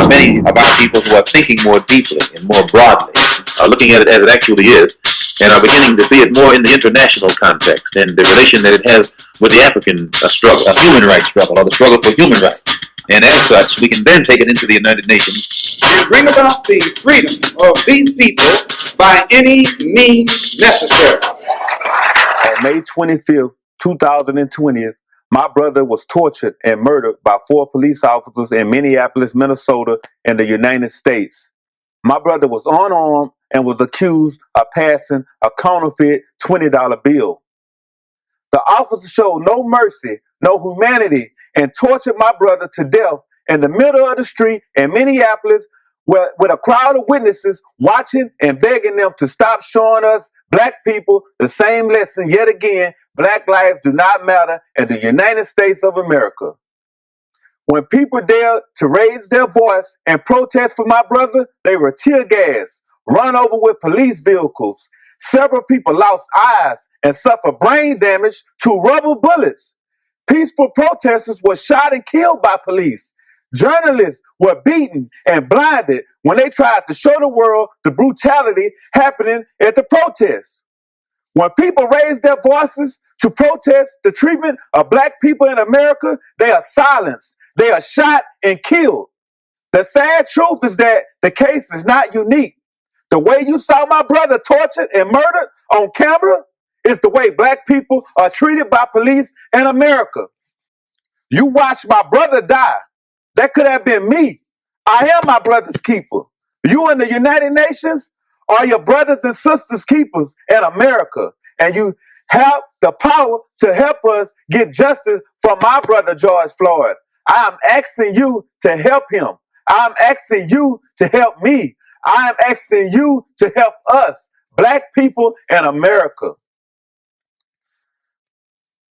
many of our people who are thinking more deeply and more broadly, looking at it as it actually is, and are beginning to see it more in the international context and the relation that it has with the African struggle, a human rights struggle, or the struggle for human rights. And as such, we can then take it into the United Nations and bring about the freedom of these people by any means necessary. On May 25th, 2020, my brother was tortured and murdered by 4 police officers in Minneapolis, Minnesota, in the United States. My brother was unarmed and was accused of passing a counterfeit $20 bill. The officer showed no mercy, no humanity, and tortured my brother to death in the middle of the street in Minneapolis with a crowd of witnesses watching and begging them to stop showing us black people the same lesson yet again: black lives do not matter in the United States of America. When people dared to raise their voice and protest for my brother, they were tear gassed, run over with police vehicles. Several people lost eyes and suffered brain damage to rubber bullets. Peaceful protesters were shot and killed by police. Journalists were beaten and blinded when they tried to show the world the brutality happening at the protests. When people raise their voices to protest the treatment of black people in America, they are silenced, they are shot and killed. The sad truth is that the case is not unique. The way you saw my brother tortured and murdered on camera is the way black people are treated by police in America. You watched my brother die. That could have been me. I am my brother's keeper. You in the United Nations are your brothers and sisters keepers in America. And you have the power to help us get justice for my brother George Floyd. I am asking you to help him. I'm asking you to help me. I am asking you to help us, black people in America.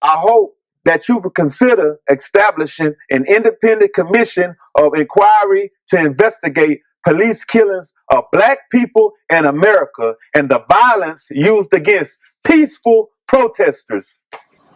I hope that you would consider establishing an independent commission of inquiry to investigate police killings of black people in America and the violence used against peaceful protesters.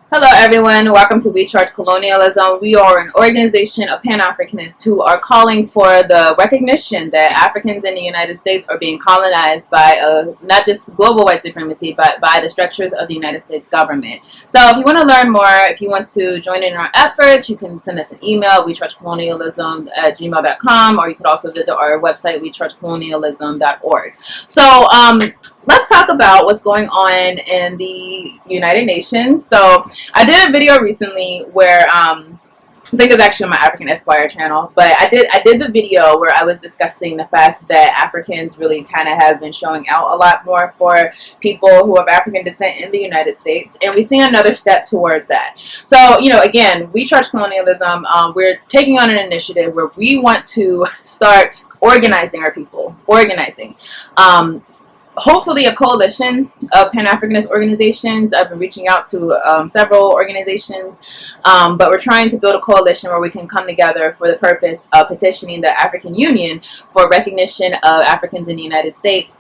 Hello everyone, welcome to We Charge Colonialism. We are an organization of Pan-Africanists who are calling for the recognition that Africans in the United States are being colonized by not just global white supremacy, but by the structures of the United States government. So if you want to learn more, if you want to join in our efforts, you can send us an email, wechargecolonialism@gmail.com, or you could also visit our website, wechargecolonialism.org. So let's talk about what's going on in the United Nations. So I did a video recently where I think it's actually on my African Esquire channel, but I did the video where I was discussing the fact that Africans really kind of have been showing out a lot more for people who have African descent in the United States, and we see another step towards that. So, you know, again, We Charge Colonialism, we're taking on an initiative where we want to start organizing our people, hopefully a coalition of Pan-Africanist organizations. I've been reaching out to several organizations, but we're trying to build a coalition where we can come together for the purpose of petitioning the African Union for recognition of Africans in the United States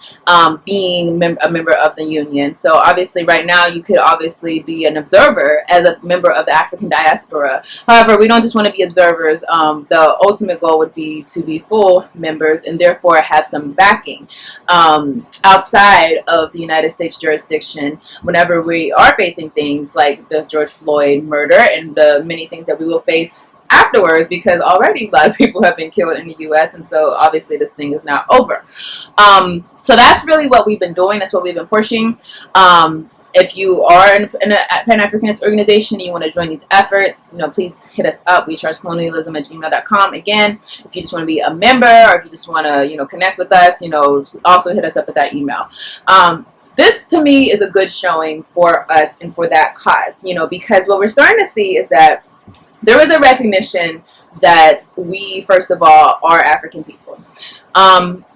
being a member of the Union. So obviously right now you could obviously be an observer as a member of the African diaspora. However, we don't just want to be observers. The ultimate goal would be to be full members and therefore have some backing outside of the United States jurisdiction whenever we are facing things like the George Floyd murder and the many things that we will face afterwards, because already a lot of people have been killed in the U.S. and so obviously this thing is now over. So that's really what we've been doing. That's what we've been pushing. If you are in a Pan-Africanist organization and you want to join these efforts, you know, please hit us up, wechargecolonialism@gmail.com. Again, if you just want to be a member or if you just want to, you know, connect with us, you know, also hit us up with that email. This to me is a good showing for us and for that cause, you know, because what we're starting to see is that there is a recognition that we, first of all, are African people.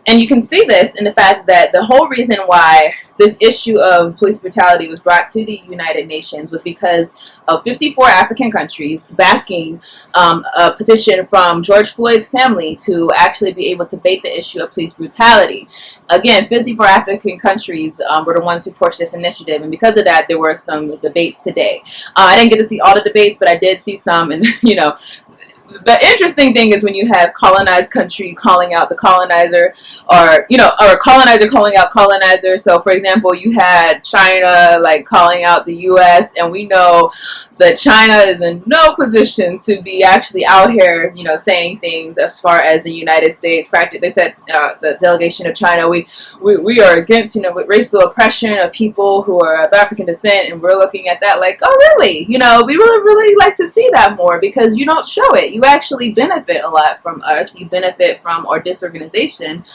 And you can see this in the fact that the whole reason why this issue of police brutality was brought to the United Nations was because of 54 African countries backing a petition from George Floyd's family to actually be able to debate the issue of police brutality. Again, 54 African countries were the ones who pushed this initiative, and because of that, there were some debates today. I didn't get to see all the debates, but I did see some, and you know, the interesting thing is when you have colonized country calling out the colonizer, or or colonizer calling out colonizer. So for example, you had China like calling out the US, and we know that China is in no position to be actually out here, saying things as far as the United States practice. They said, the delegation of China, we are against, racial oppression of people who are of African descent, and we're looking at that like, oh really? We really, really like to see that more, because you don't show it. You actually benefit a lot from us. You benefit from our disorganization.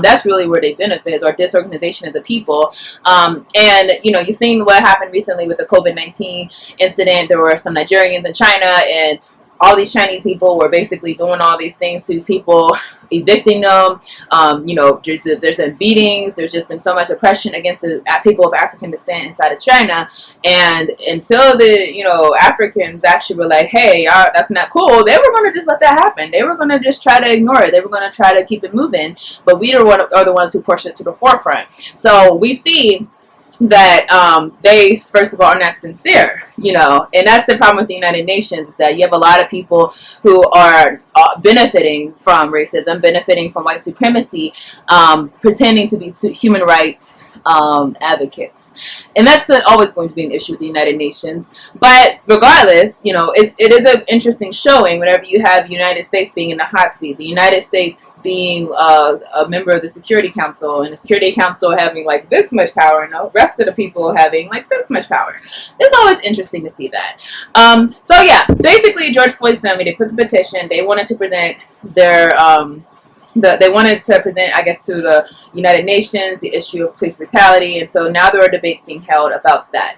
That's really where they benefit, is our disorganization as a people. And you've seen what happened recently with the COVID-19 incident. There were some Nigerians in China, and all these Chinese people were basically doing all these things to these people, evicting them. There's been beatings. There's just been so much oppression against the people of African descent inside of China. And until the Africans actually were like, hey, that's not cool, they were going to just let that happen. They were going to just try to ignore it. They were going to try to keep it moving. But we are the ones who pushed it to the forefront. So we see that they, first of all, are not sincere, and that's the problem with the United Nations, is that you have a lot of people who are benefiting from racism, benefiting from white supremacy, pretending to be human rights advocates. And that's always going to be an issue with the United Nations. But regardless, it is an interesting showing whenever you have the United States being in the hot seat, the United States being a member of the Security Council, and the Security Council having like this much power, and the rest of the people having like this much power. It's always interesting to see that. So yeah, basically George Floyd's family, they put the petition. They wanted to present their they wanted to present, I guess, to the United Nations the issue of police brutality, and so now there are debates being held about that.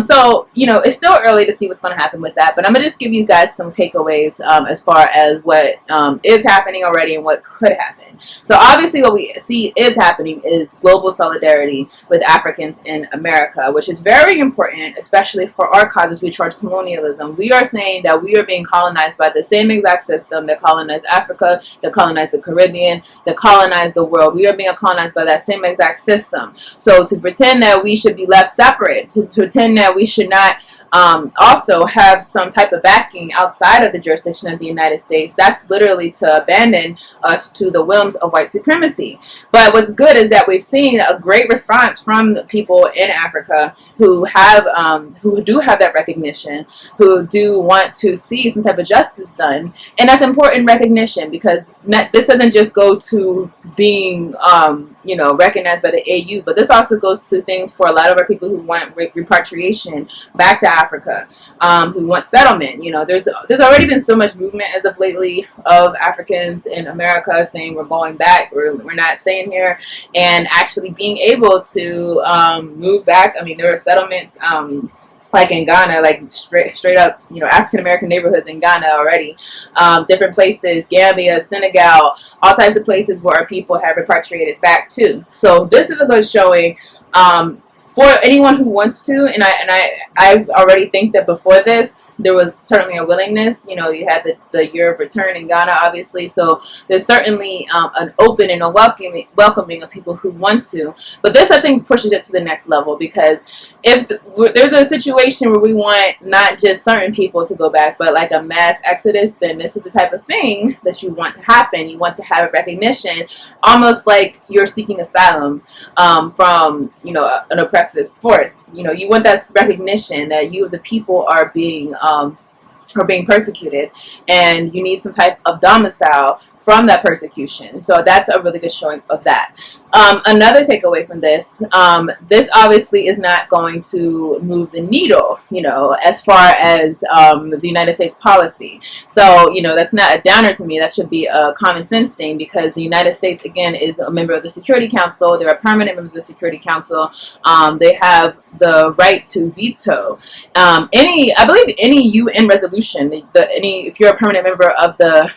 So it's still early to see what's going to happen with that, but I'm going to just give you guys some takeaways as far as what is happening already and what could happen. So obviously what we see is happening is global solidarity with Africans in America, which is very important, especially for our causes. We charge colonialism. We are saying that we are being colonized by the same exact system that colonized Africa, that colonized the Caribbean, that colonized the world. We are being colonized by that same exact system. So to pretend that we should be left separate, to pretend that we should not also have some type of backing outside of the jurisdiction of the United States, that's literally to abandon us to the whims of white supremacy. But what's good is that we've seen a great response from people in Africa who do have that recognition, who do want to see some type of justice done. And that's important recognition, because this doesn't just go to being recognized by the AU, but this also goes to things for a lot of our people who want repatriation back to Africa, who want settlement. There's already been so much movement as of lately of Africans in America saying we're going back, we're not staying here, and actually being able to move back. I mean, there are settlements like in Ghana, like straight up, African American neighborhoods in Ghana already. Different places, Gambia, Senegal, all types of places where our people have repatriated back to. So this is a good showing for anyone who wants to, and I already think that before this there was certainly a willingness. You had the year of return in Ghana, obviously, so there's certainly an open and a welcoming of people who want to. But this, I think, pushes it to the next level, because if there's a situation where we want not just certain people to go back, but like a mass exodus, then this is the type of thing that you want to happen. You want to have a recognition, almost like you're seeking asylum from an oppressive force. You want that recognition that you as a people are being persecuted, and you need some type of domicile from that persecution. So that's a really good showing of that. Another takeaway from this, this obviously is not going to move the needle, as far as the United States policy. So, that's not a downer to me. That should be a common sense thing, because the United States, again, is a member of the Security Council. They're a permanent member of the Security Council. They have the right to veto I believe any UN resolution. If you're a permanent member of the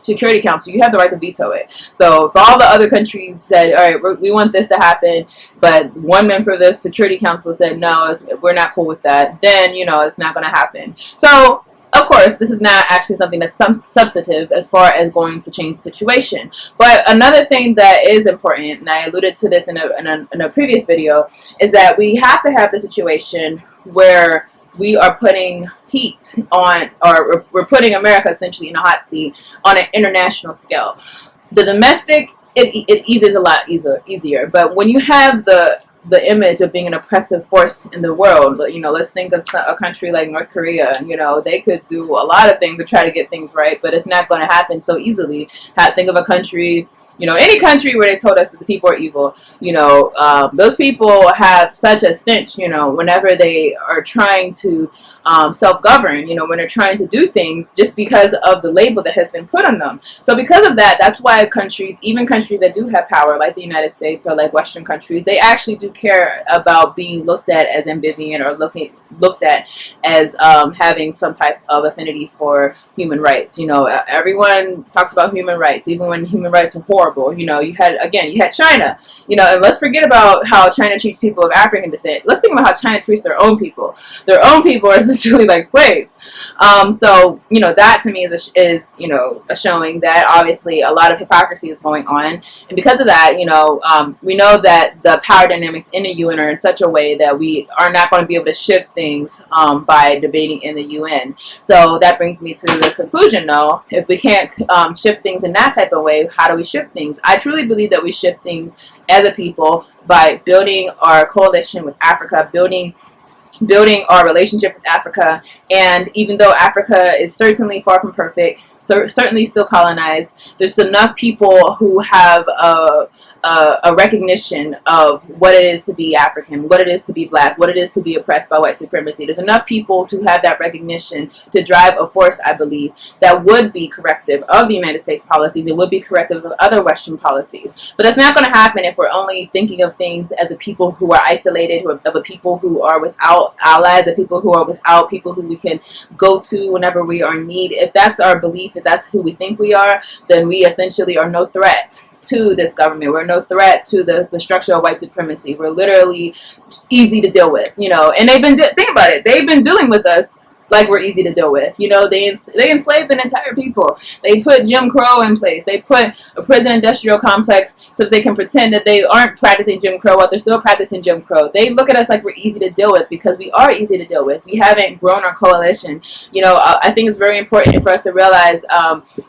Security Council, you have the right to veto it. So if all the other countries said, all right, we want this to happen, but one member of the Security Council said, no, we're not cool with that, then, it's not going to happen. So, of course, this is not actually something that's substantive as far as going to change the situation. But another thing that is important, and I alluded to this in a previous video, is that we have to have the situation where we are putting heat on, or we're putting America essentially in a hot seat on an international scale. The domestic, it eases a lot easier, but when you have the image of being an oppressive force in the world, let's think of a country like North Korea. They could do a lot of things to try to get things right, but it's not going to happen so easily. Think of a country, any country where they told us that the people are evil. Those people have such a stench, whenever they are trying to self-govern, when they're trying to do things, just because of the label that has been put on them. So because of that, that's why countries, even countries that do have power, like the United States or like Western countries, they actually do care about being looked at as ambivalent, or looked at as having some type of affinity for human rights. Everyone talks about human rights, even when human rights are horrible. You had China, and let's forget about how China treats people of African descent. Let's think about how China treats their own people. Their own people are essentially like slaves. So that to me is a showing that obviously a lot of hypocrisy is going on, and because of that, we know that the power dynamics in the UN are in such a way that we are not going to be able to shift things by debating in the UN. So that brings me to the conclusion, though, if we can't shift things in that type of way, how do we shift things? I truly believe that we shift things as a people by building our coalition with Africa, building our relationship with Africa. And even though Africa is certainly far from perfect, certainly still colonized, there's enough people who have a recognition of what it is to be African, what it is to be black, what it is to be oppressed by white supremacy. There's enough people to have that recognition to drive a force, I believe, that would be corrective of the United States policies. It would be corrective of other Western policies. But that's not going to happen if we're only thinking of things as a people who are isolated, of a people who are without allies, of people who are without people who we can go to whenever we are in need. If that's our belief, if that's who we think we are, then we essentially are no threat to this government. We're no threat to the structure of white supremacy. We're literally easy to deal with, and think about it, they've been dealing with us like we're easy to deal with. They enslaved an entire people. They put Jim Crow in place. They put a prison industrial complex so that they can pretend that they aren't practicing Jim Crow while they're still practicing Jim Crow. They look at us like we're easy to deal with because we are easy to deal with. We haven't grown our coalition. I think it's very important for us to realize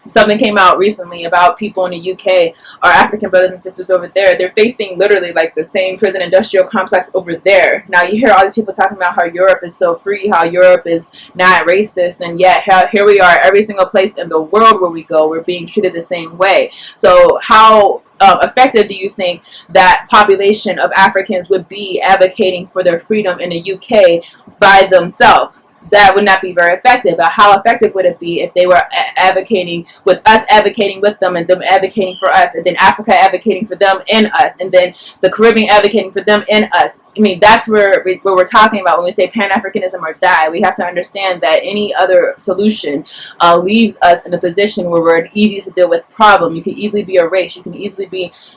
something came out recently about people in the UK, our African brothers and sisters over there. They're facing literally like the same prison industrial complex over there. Now you hear all these people talking about how Europe is so free, how Europe is not racist, and yet here we are, every single place in the world where we go, we're being treated the same way. So how effective do you think that population of Africans would be advocating for their freedom in the UK by themselves? That would not be very effective. But how effective would it be if they were advocating with us, advocating with them, and them advocating for us, and then Africa advocating for them and us, and then the Caribbean advocating for them and us? I mean, that's where we're talking about when we say Pan-Africanism or die. We have to understand that any other solution leaves us in a position where we're easy to deal with problem. You can easily be erased. You can easily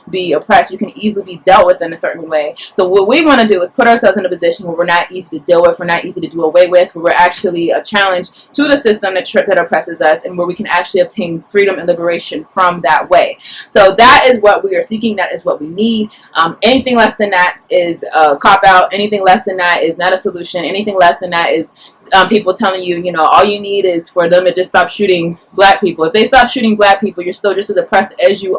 be oppressed. You can easily be dealt with in a certain way. So what we want to do is put ourselves in a position where we're not easy to deal with, we're not easy to do away with, where we're actually a challenge to the system that oppresses us, and where we can actually obtain freedom and liberation from that way. So that is what we are seeking. That is what we need. Anything less than that is cop out. Anything less than that is not a solution. Anything less than that is people telling you, all you need is for them to just stop shooting black people. If they stop shooting black people, you're still just as oppressed as you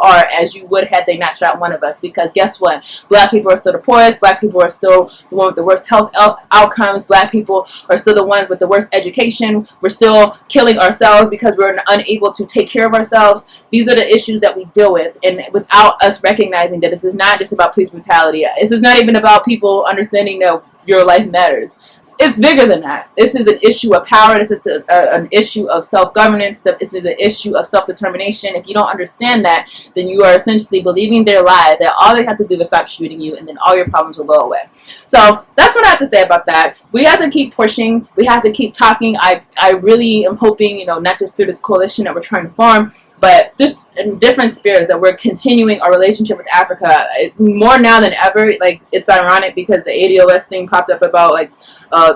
would had they not shot one of us. Because guess what? Black people are still the poorest. Black people are still the ones with the worst health outcomes. Black people are still the ones with the worst education. We're still killing ourselves because we're unable to take care of ourselves. These are the issues that we deal with, and without us recognizing that this is not just about police brutality. This is not even about people understanding that your life matters. It's bigger than that. This is an issue of power. This is an issue of self-governance. This is an issue of self-determination. If you don't understand that, then you are essentially believing their lie that all they have to do is stop shooting you, and then all your problems will go away. So that's what I have to say about that. We have to keep pushing. We have to keep talking. I really am hoping, not just through this coalition that we're trying to form, but just in different spheres, that we're continuing our relationship with Africa more now than ever. Like, it's ironic because the ADOS thing popped up about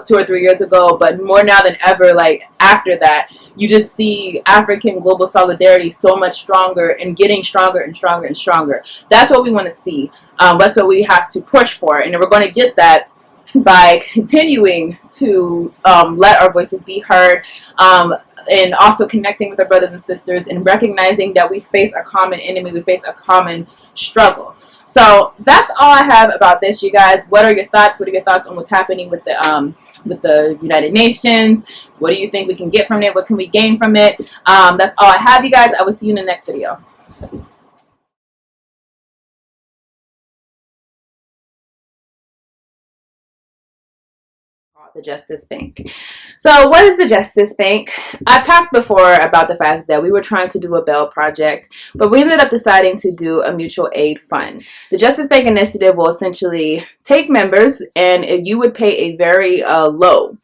2 or 3 years ago, but more now than ever, after that, you just see African global solidarity so much stronger and getting stronger and stronger and stronger. That's what we want to see. That's what we have to push for, and we're going to get that by continuing to let our voices be heard, and also connecting with our brothers and sisters and recognizing that we face a common enemy, we face a common struggle. So that's all I have about this, you guys. What are your thoughts? What are your thoughts on what's happening with the United Nations? What do you think we can get from it? What can we gain from it? That's all I have, you guys. I will see you in the next video. The Justice Bank. So what is the Justice Bank? I've talked before about the fact that we were trying to do a bail project, but we ended up deciding to do a mutual aid fund. The Justice Bank initiative will essentially take members, and if you would pay a very low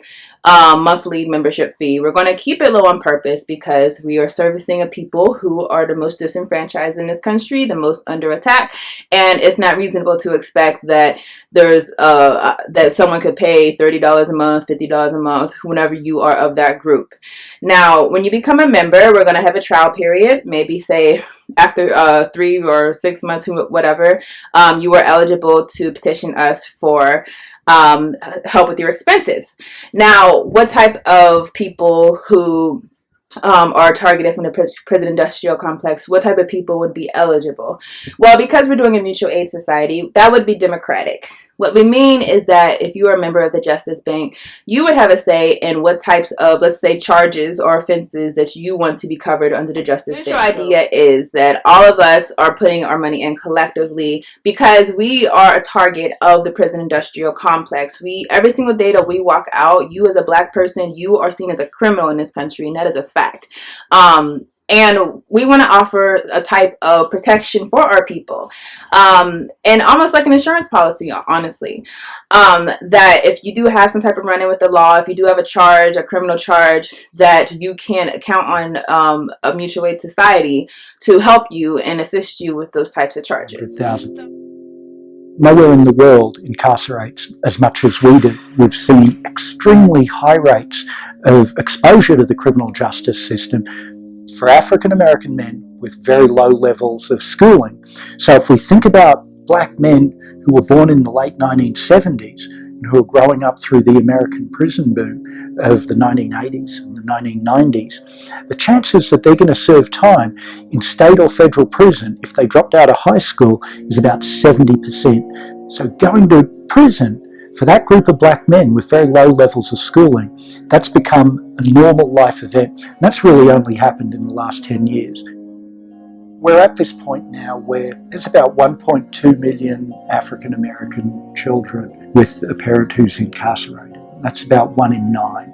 monthly membership fee. We're going to keep it low on purpose because we are servicing a people who are the most disenfranchised in this country, the most under attack, and it's not reasonable to expect that there's that someone could pay $30 a month, $50 a month, whenever you are of that group. Now, when you become a member, we're going to have a trial period, maybe say after 3 or 6 months, whatever, you are eligible to petition us for help with your expenses. Now, what type of people who are targeted from the prison industrial complex, what type of people would be eligible? Well, because we're doing a mutual aid society, that would be democratic. What we mean is that if you are a member of the Justice Bank, you would have a say in what types of, let's say, charges or offenses that you want to be covered under the Justice Bank. The idea is that all of us are putting our money in collectively because we are a target of the prison industrial complex. Every single day that we walk out, you as a black person, you are seen as a criminal in this country, and that is a fact. And we want to offer a type of protection for our people, and almost like an insurance policy, honestly, that if you do have some type of run-in with the law, if you do have a charge, a criminal charge, that you can count on a mutual aid society to help you and assist you with those types of charges. Nowhere in the world incarcerates as much as we do. We've seen extremely high rates of exposure to the criminal justice system for African American men with very low levels of schooling. So if we think about black men who were born in the late 1970s and who are growing up through the American prison boom of the 1980s and the 1990s, the chances that they're going to serve time in state or federal prison if they dropped out of high school is about 70%. So going to prison for that group of black men with very low levels of schooling, that's become a normal life event. And that's really only happened in the last 10 years. We're at this point now where there's about 1.2 million African American children with a parent who's incarcerated. That's about 1 in 9.